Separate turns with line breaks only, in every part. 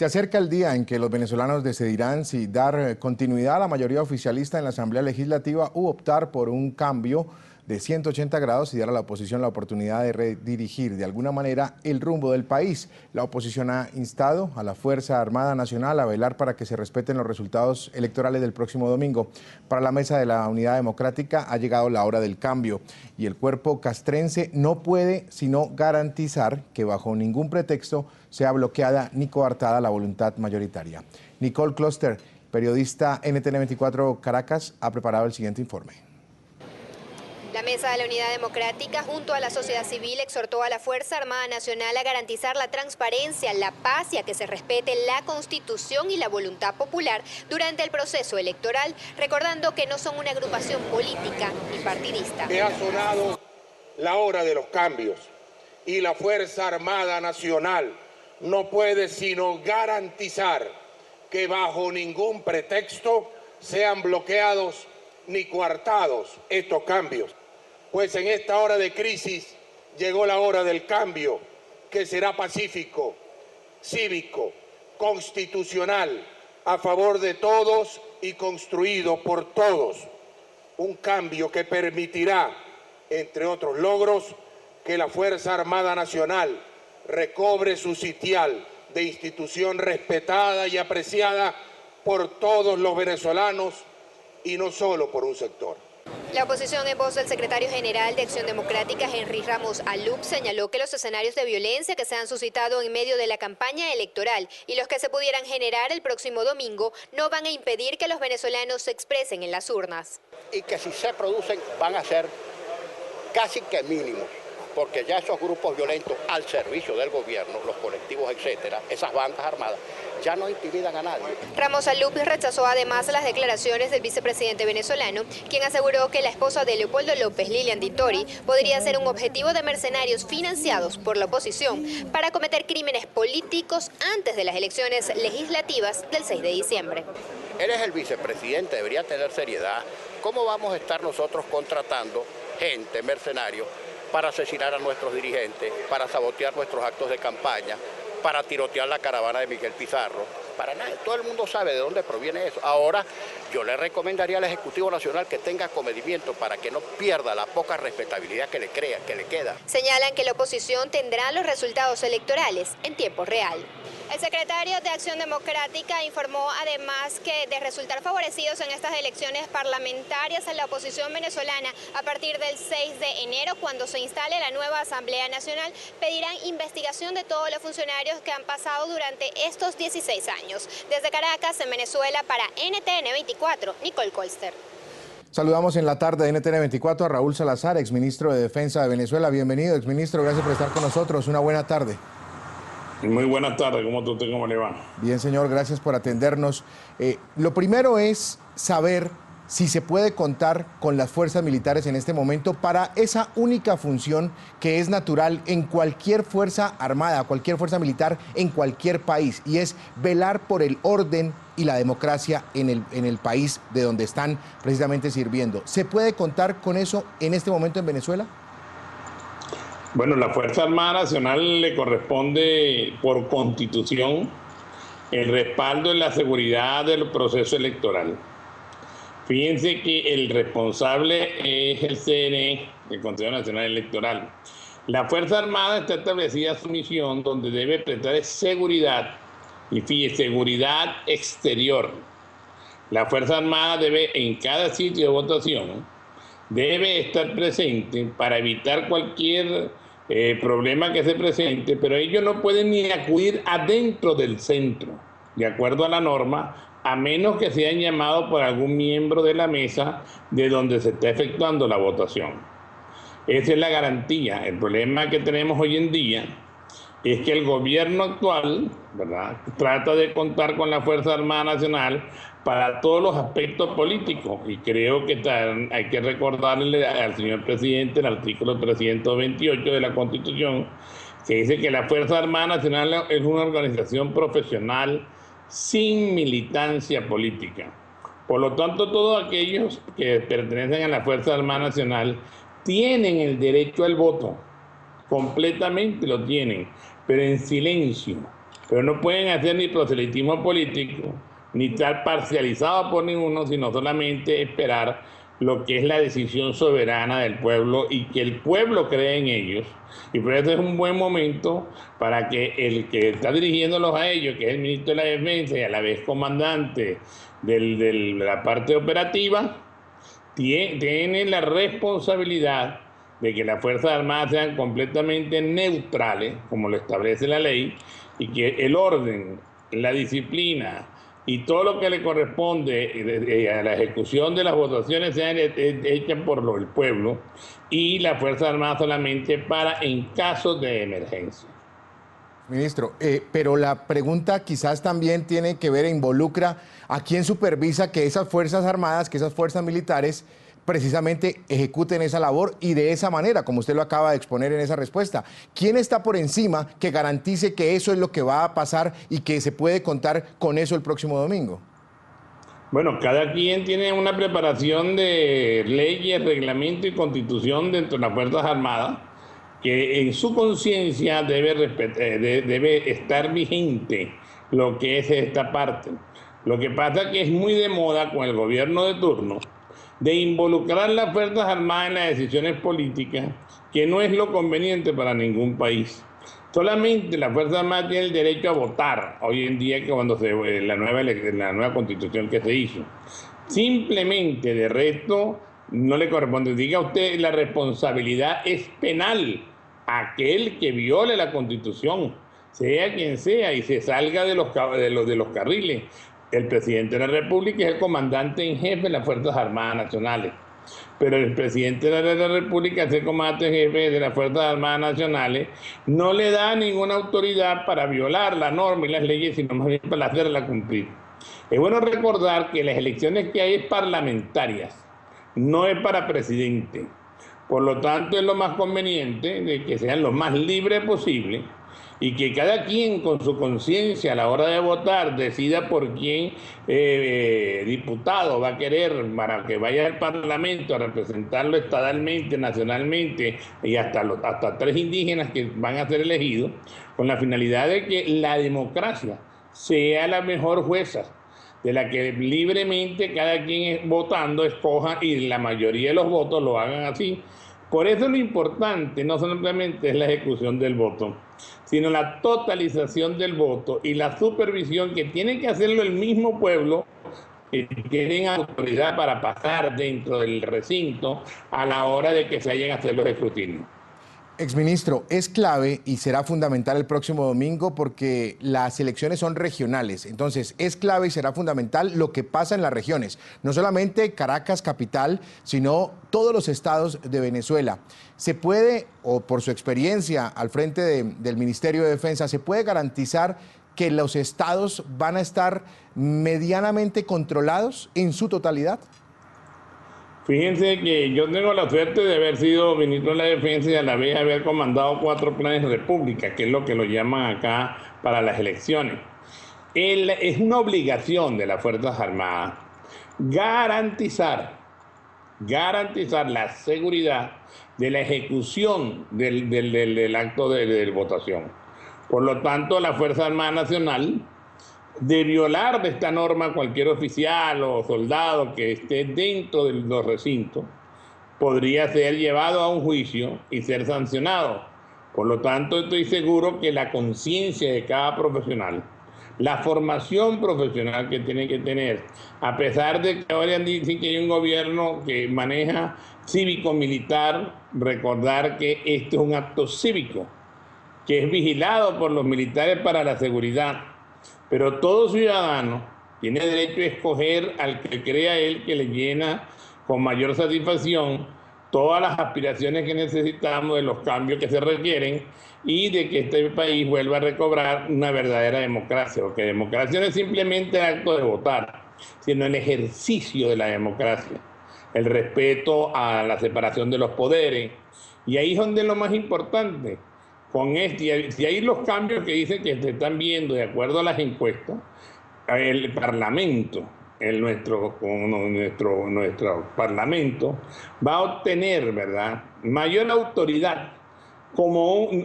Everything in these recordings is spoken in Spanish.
Se acerca el día en que los venezolanos decidirán si dar continuidad a la mayoría oficialista en la Asamblea Legislativa u optar por un cambio de 180 grados y dar a la oposición la oportunidad de redirigir de alguna manera el rumbo del país. La oposición ha instado a la Fuerza Armada Nacional a velar para que se respeten los resultados electorales del próximo domingo. Para la mesa de la Unidad Democrática ha llegado la hora del cambio y el cuerpo castrense no puede sino garantizar que bajo ningún pretexto sea bloqueada ni coartada la voluntad mayoritaria. Nicole Kloster, periodista NTN 24 Caracas, ha preparado el siguiente informe.
La Mesa de la Unidad Democrática, junto a la sociedad civil, exhortó a la Fuerza Armada Nacional a garantizar la transparencia, la paz y a que se respete la Constitución y la voluntad popular durante el proceso electoral, recordando que no son una agrupación política ni partidista.
Que ha sonado la hora de los cambios y la Fuerza Armada Nacional no puede sino garantizar que bajo ningún pretexto sean bloqueados ni coartados estos cambios. Pues en esta hora de crisis llegó la hora del cambio, que será pacífico, cívico, constitucional, a favor de todos y construido por todos. Un cambio que permitirá, entre otros logros, que la Fuerza Armada Nacional recobre su sitial de institución respetada y apreciada por todos los venezolanos y no solo por un sector.
La oposición, en voz del secretario general de Acción Democrática, Henry Ramos Alup, señaló que los escenarios de violencia que se han suscitado en medio de la campaña electoral y los que se pudieran generar el próximo domingo no van a impedir que los venezolanos se expresen en las urnas.
Y que si se producen van a ser casi que mínimos, porque ya esos grupos violentos al servicio del gobierno, los colectivos, etcétera, esas bandas armadas, ya no intimidan a nadie.
Ramos Alup rechazó además las declaraciones del vicepresidente venezolano, quien aseguró que la esposa de Leopoldo López, Lilian Tintori, podría ser un objetivo de mercenarios financiados por la oposición para cometer crímenes políticos antes de las elecciones legislativas del 6 de diciembre.
Él es el vicepresidente, debería tener seriedad. ¿Cómo vamos a estar nosotros contratando gente, mercenarios, para asesinar a nuestros dirigentes, para sabotear nuestros actos de campaña, para tirotear la caravana de Miguel Pizarro? Para nada, todo el mundo sabe de dónde proviene eso. Ahora, yo le recomendaría al Ejecutivo Nacional que tenga comedimiento para que no pierda la poca respetabilidad que le queda.
Señalan que la oposición tendrá los resultados electorales en tiempo real. El secretario de Acción Democrática informó además que de resultar favorecidos en estas elecciones parlamentarias a la oposición venezolana a partir del 6 de enero, cuando se instale la nueva Asamblea Nacional, pedirán investigación de todos los funcionarios que han pasado durante estos 16 años. Desde Caracas, en Venezuela, para NTN 24, Nicole Kloster.
Saludamos en la tarde de NTN 24 a Raúl Salazar, exministro de Defensa de Venezuela. Bienvenido, exministro, gracias por estar con nosotros. Una buena tarde.
Muy buenas tardes, ¿cómo le va?
Bien, señor, gracias por atendernos. Lo primero es saber si se puede contar con las fuerzas militares en este momento para esa única función que es natural en cualquier fuerza armada, cualquier fuerza militar en cualquier país, y es velar por el orden y la democracia en el país de donde están precisamente sirviendo. ¿Se puede contar con eso en este momento en Venezuela?
Bueno, la Fuerza Armada Nacional le corresponde por Constitución el respaldo y la seguridad del proceso electoral. Fíjense que el responsable es el CNE, el Consejo Nacional Electoral. La Fuerza Armada está establecida su misión donde debe prestar seguridad, y fíjese, seguridad exterior. La Fuerza Armada debe, en cada sitio de votación, debe estar presente para evitar cualquier problema que se presente, pero ellos no pueden ni acudir adentro del centro, de acuerdo a la norma, a menos que sean llamados por algún miembro de la mesa de donde se está efectuando la votación. Esa es la garantía. El problema que tenemos hoy en día es que el gobierno actual, ¿verdad?, trata de contar con la Fuerza Armada Nacional para todos los aspectos políticos, y creo que hay que recordarle al señor presidente el artículo 328 de la Constitución, que dice que la Fuerza Armada Nacional es una organización profesional sin militancia política. Por lo tanto, todos aquellos que pertenecen a la Fuerza Armada Nacional tienen el derecho al voto, completamente lo tienen, pero en silencio, pero no pueden hacer ni proselitismo político, ni estar parcializados por ninguno, sino solamente esperar lo que es la decisión soberana del pueblo y que el pueblo cree en ellos. Y por eso es un buen momento para que el que está dirigiéndolos a ellos, que es el ministro de la Defensa y a la vez comandante de la parte operativa, tiene la responsabilidad de que las Fuerzas Armadas sean completamente neutrales, como lo establece la ley, y que el orden, la disciplina y todo lo que le corresponde a la ejecución de las votaciones sean hechas por el pueblo y las Fuerzas Armadas solamente para en casos de emergencia.
Ministro, pero la pregunta quizás también tiene que ver e involucra a quién supervisa que esas Fuerzas Armadas, que esas fuerzas militares precisamente ejecuten esa labor y de esa manera, como usted lo acaba de exponer en esa respuesta. ¿Quién está por encima que garantice que eso es lo que va a pasar y que se puede contar con eso el próximo domingo?
Bueno, cada quien tiene una preparación de leyes, reglamento y constitución dentro de las Fuerzas Armadas, que en su conciencia debe estar vigente lo que es esta parte. Lo que pasa es que es muy de moda con el gobierno de turno de involucrar las Fuerzas Armadas en las decisiones políticas, que no es lo conveniente para ningún país. Solamente las Fuerzas Armadas tienen el derecho a votar hoy en día, que cuando la nueva constitución que se hizo. Simplemente, de resto, no le corresponde. Diga usted, la responsabilidad es penal. Aquel que viole la constitución, sea quien sea, y se salga de los carriles. El presidente de la República es el comandante en jefe de las Fuerzas Armadas Nacionales. Pero el presidente de la República, es el comandante en jefe de las Fuerzas Armadas Nacionales, no le da ninguna autoridad para violar la norma y las leyes, sino más bien para hacerla cumplir. Es bueno recordar que las elecciones que hay es parlamentarias, no es para presidente. Por lo tanto, es lo más conveniente de que sean lo más libres posible y que cada quien con su conciencia a la hora de votar decida por quién diputado va a querer para que vaya al Parlamento a representarlo estadalmente, nacionalmente y hasta 3 indígenas que van a ser elegidos, con la finalidad de que la democracia sea la mejor jueza, de la que libremente cada quien votando escoja y la mayoría de los votos lo hagan así. Por eso lo importante no solamente es la ejecución del voto, sino la totalización del voto y la supervisión que tiene que hacerlo el mismo pueblo, que tienen autoridad para pasar dentro del recinto a la hora de que se vayan a hacer los escrutinios.
Exministro, es clave y será fundamental el próximo domingo porque las elecciones son regionales. Entonces, es clave y será fundamental lo que pasa en las regiones. No solamente Caracas, capital, sino todos los estados de Venezuela. ¿Se puede, o por su experiencia al frente del Ministerio de Defensa, se puede garantizar que los estados van a estar medianamente controlados en su totalidad?
Fíjense que yo tengo la suerte de haber sido ministro de la Defensa y a la vez haber comandado 4 planes de república, que es lo que lo llaman acá para las elecciones. Es una obligación de las Fuerzas Armadas garantizar la seguridad de la ejecución del acto de votación. Por lo tanto, la Fuerza Armada Nacional, de violar de esta norma cualquier oficial o soldado que esté dentro de los recintos, podría ser llevado a un juicio y ser sancionado. Por lo tanto, estoy seguro que la conciencia de cada profesional, la formación profesional que tiene que tener, a pesar de que ahora dicen que hay un gobierno que maneja cívico-militar, recordar que esto es un acto cívico, que es vigilado por los militares para la seguridad. Pero todo ciudadano tiene derecho a escoger al que crea él que le llena con mayor satisfacción todas las aspiraciones que necesitamos de los cambios que se requieren y de que este país vuelva a recobrar una verdadera democracia, porque democracia no es simplemente el acto de votar, sino el ejercicio de la democracia, el respeto a la separación de los poderes. Y ahí es donde es lo más importante. Si hay los cambios que dicen que se están viendo de acuerdo a las encuestas, el Parlamento, nuestro Parlamento, va a obtener, ¿verdad?, mayor autoridad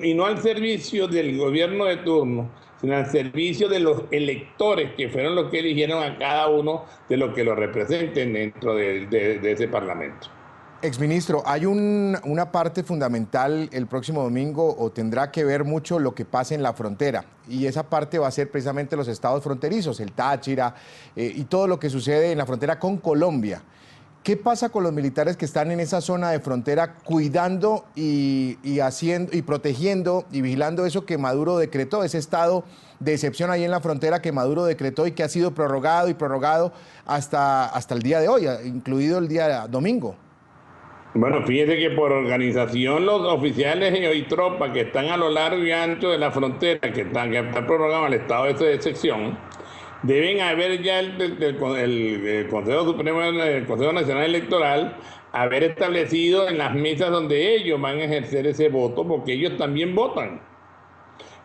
y no al servicio del gobierno de turno, sino al servicio de los electores, que fueron los que eligieron a cada uno de los que lo representen dentro de ese Parlamento.
Exministro, hay una parte fundamental el próximo domingo, o tendrá que ver mucho lo que pase en la frontera, y esa parte va a ser precisamente los estados fronterizos, el Táchira y todo lo que sucede en la frontera con Colombia. ¿Qué pasa con los militares que están en esa zona de frontera cuidando y haciendo y protegiendo y vigilando eso que Maduro decretó, ese estado de excepción ahí en la frontera que Maduro decretó y que ha sido prorrogado y prorrogado hasta el día de hoy, incluido el día domingo?
Bueno, fíjese que por organización los oficiales y tropas que están a lo largo y ancho de la frontera, que están prorrogados al estado de excepción, deben haber ya el Consejo Supremo, el Consejo Nacional Electoral, haber establecido en las mesas donde ellos van a ejercer ese voto, porque ellos también votan.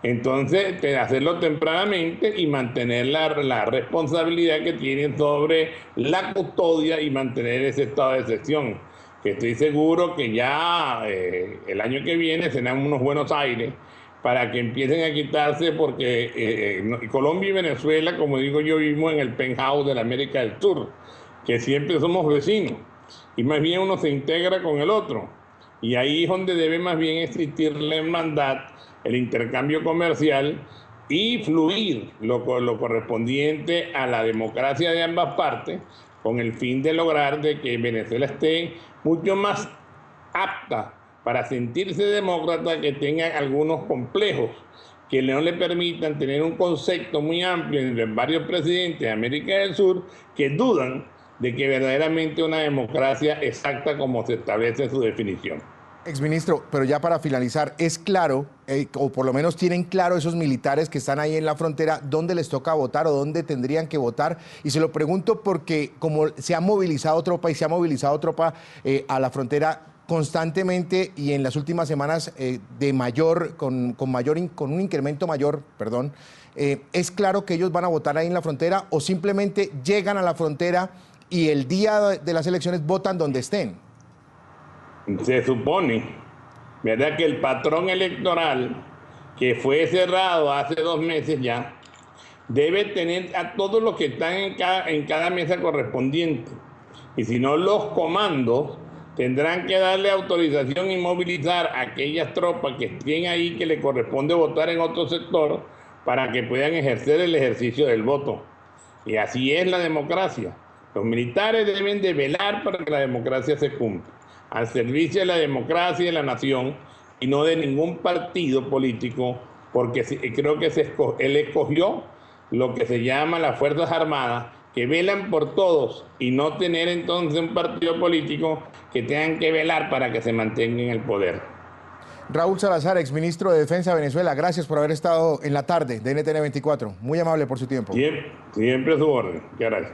Entonces, hacerlo tempranamente y mantener la responsabilidad que tienen sobre la custodia y mantener ese estado de excepción, que estoy seguro que ya el año que viene serán unos buenos aires para que empiecen a quitarse, porque Colombia y Venezuela, como digo yo, vivimos en el penthouse de la América del Sur, que siempre somos vecinos, y más bien uno se integra con el otro, y ahí es donde debe más bien existir la hermandad, el intercambio comercial y fluir lo correspondiente a la democracia de ambas partes, con el fin de lograr de que Venezuela esté mucho más apta para sentirse demócrata, que tenga algunos complejos que no le permitan tener un concepto muy amplio entre varios presidentes de América del Sur que dudan de que verdaderamente una democracia exacta como se establece en su definición.
Exministro, pero ya para finalizar, es claro, o por lo menos tienen claro esos militares que están ahí en la frontera, dónde les toca votar o dónde tendrían que votar. Y se lo pregunto porque como se ha movilizado tropa a la frontera constantemente y en las últimas semanas con un incremento mayor, perdón, ¿es claro que ellos van a votar ahí en la frontera o simplemente llegan a la frontera y el día de las elecciones votan donde estén?
Se supone, ¿verdad?, que el patrón electoral, que fue cerrado hace 2 meses ya, debe tener a todos los que están en cada mesa correspondiente. Y si no, los comandos tendrán que darle autorización y movilizar a aquellas tropas que estén ahí, que le corresponde votar en otro sector, para que puedan ejercer el ejercicio del voto. Y así es la democracia. Los militares deben de velar para que la democracia se cumpla, al servicio de la democracia y de la nación, y no de ningún partido político, porque creo que él escogió lo que se llama las Fuerzas Armadas, que velan por todos, y no tener entonces un partido político que tengan que velar para que se mantenga en el poder.
Raúl Salazar, exministro de Defensa de Venezuela, gracias por haber estado en la tarde de NTN 24. Muy amable por su tiempo.
Siempre a su orden. Muchas gracias.